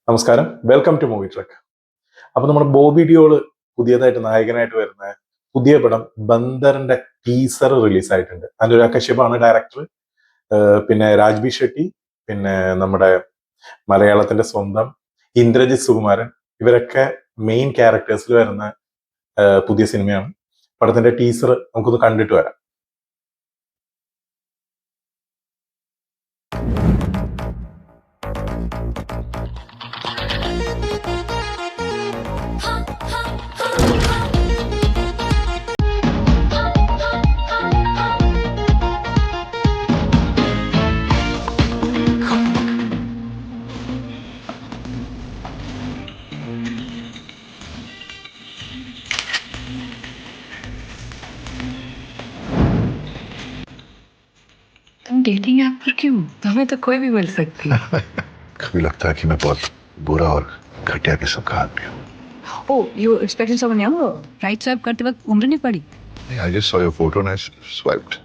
നമസ്കാരം, welcome to movie truck. അപ്പൊ നമ്മുടെ ബോബി ഡിയോള് പുതിയതായിട്ട് നായകനായിട്ട് വരുന്ന പുതിയ പടം ബന്ദറിന്റെ ടീസർ റിലീസ് ആയിട്ടുണ്ട്. അനുരാഗ് കശ്യപാണ് ഡയറക്ടർ. പിന്നെ രാജ്ബി ഷെട്ടി, പിന്നെ നമ്മുടെ മലയാളത്തിന്റെ സ്വന്തം ഇന്ദ്രജിത് സുകുമാരൻ, ഇവരൊക്കെ മെയിൻ ക്യാരക്ടേഴ്സിൽ വരുന്ന പുതിയ സിനിമയാണ്. പടത്തിന്റെ ടീസർ നമുക്കൊന്ന് കണ്ടിട്ട് വരാം. तुम डेटिंग ऐप पर क्यों? हमें तो कोई भी मिल सकती है। कभी लगता है कि मैं बहुत बुरा और घटिया किस्म का आदमी हूँ। Oh, you expecting someone younger? Right swipe करते वक्त उम्र नहीं पड़ी? I just saw your photo and I swiped.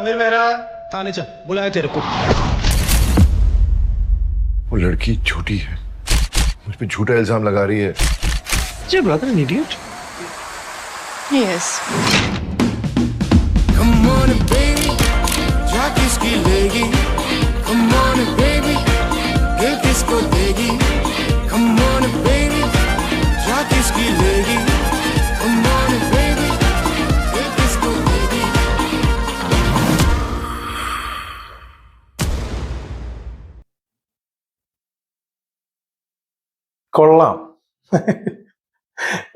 अमीर मेहरा थाने चल, बुलाया तेरे को। वो लड़की झूठी है, मुझ पे झूठा इल्जाम लगा रही है। Your brother an idiot? Yes. Come on baby, जा किसकी लेगी? Come on baby, दिल किसको देगी? Come on baby, जा किसकी लेगी? Come on baby, दिल किसको देगी? കൊള്ളാം.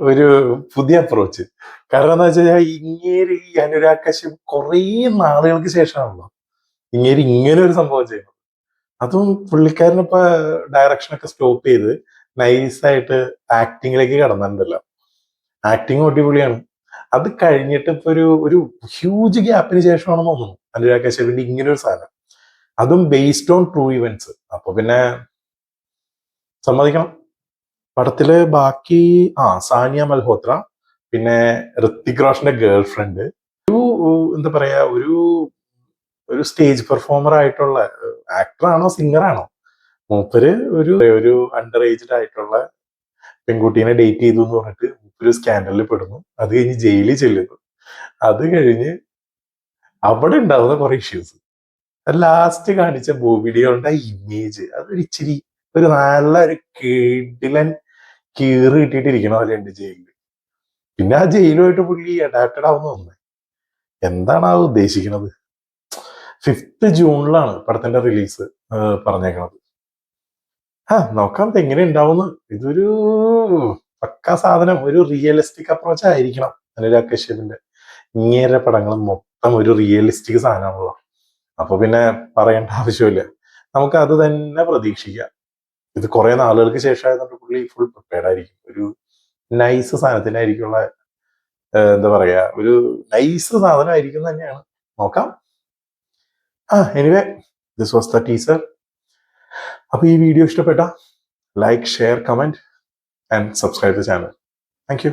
ഒരു പുതിയ അപ്രോച്ച്. കാരണം എന്താ വെച്ച് കഴിഞ്ഞാൽ ഈ അനുരാഗ് കശ്യപ് കുറേ നാളുകൾക്ക് ശേഷമാണല്ലോ ഇങ്ങനെ ഒരു സംഭവം ചെയ്യുന്നത്. അതും പുള്ളിക്കാരനിപ്പോ ഡയറക്ഷനൊക്കെ സ്റ്റോപ്പ് ചെയ്ത് നൈസായിട്ട് ആക്ടിങ്ങിലേക്ക് കടന്നിട്ടുണ്ടല്ലോ. ആക്ടിങ് അടിപൊളിയാണ്. അത് കഴിഞ്ഞിട്ട് ഇപ്പൊ ഒരു ഹ്യൂജ് ഗ്യാപ്പിന് ശേഷമാണെന്ന് തോന്നുന്നു അനുരാഗ് കശ്യപിന്റെ ഇങ്ങനെ ഒരു സാധനം, അതും ബേസ്ഡ് ഓൺ ട്രൂ ഇവന്റ്സ്. അപ്പൊ പിന്നെ സമ്മതിക്കണം. പടത്തില് ബാക്കി സാനിയ മൽഹോത്ര, പിന്നെ ഋത്തിക് റോഷന്റെ ഗേൾ ഫ്രണ്ട്, എന്താ പറയാ, ഒരു സ്റ്റേജ് പെർഫോമർ ആയിട്ടുള്ള ആക്ടറാണോ സിംഗറാണോ മൂപ്പര് ഒരു അണ്ടർ ഏജ്ഡ് ആയിട്ടുള്ള പെൺകുട്ടീനെ ഡേറ്റ് ചെയ്തു എന്ന് പറഞ്ഞിട്ട് ഒരു സ്കാൻഡലിൽ പെടുന്നു. അത് കഴിഞ്ഞ് ജയിലിൽ ചെല്ലുന്നു. അത് കഴിഞ്ഞ് അവിടെ ഉണ്ടാവുന്ന കുറെ ഇഷ്യൂസ്. ലാസ്റ്റ് കാണിച്ച ബോബിഡിയോളുടെ ഇമേജ് അതൊരു ഇച്ചിരി ഒരു നല്ല ഒരു കിടിലൻ കീറ് കിട്ടിയിട്ടിരിക്കണ പോലെയുണ്ട് ജയിലിൽ. പിന്നെ ആ ജയിലുമായിട്ട് പുള്ളി അഡാപ്റ്റഡ് ആവുന്ന തോന്നുന്നത്. എന്താണ് ആ ഉദ്ദേശിക്കുന്നത്? 5th ജൂണിലാണ് പടത്തിന്റെ റിലീസ് പറഞ്ഞേക്കണത്. നോക്കാം എങ്ങനെ ഉണ്ടാവുന്നു. ഇതൊരു പക്കാ സാധനം, ഒരു റിയലിസ്റ്റിക് അപ്രോച്ച് ആയിരിക്കണം അനുരാഗ് കശ്യപിന്റെ. ഇങ്ങേറെ പടങ്ങൾ മൊത്തം ഒരു റിയലിസ്റ്റിക് സാധനമാണല്ലോ. അപ്പൊ പിന്നെ പറയേണ്ട ആവശ്യമില്ല, നമുക്ക് അത് തന്നെ പ്രതീക്ഷിക്കാം. ഇത് കുറെ നാളുകൾക്ക് ശേഷമായതുകൊണ്ട് പുള്ളി ഫുൾ പ്രിപ്പയർഡ് ആയിരിക്കും. ഒരു നൈസ് സാധനത്തിനായിരിക്കുള്ള എന്താ പറയാ, ഒരു നൈസ് സാധനമായിരിക്കും തന്നെയാണ്. നോക്കാം. Anyway, this was the teaser. അപ്പൊ ഈ വീഡിയോ ഇഷ്ടപ്പെട്ട like, share, comment and subscribe the channel. Thank you.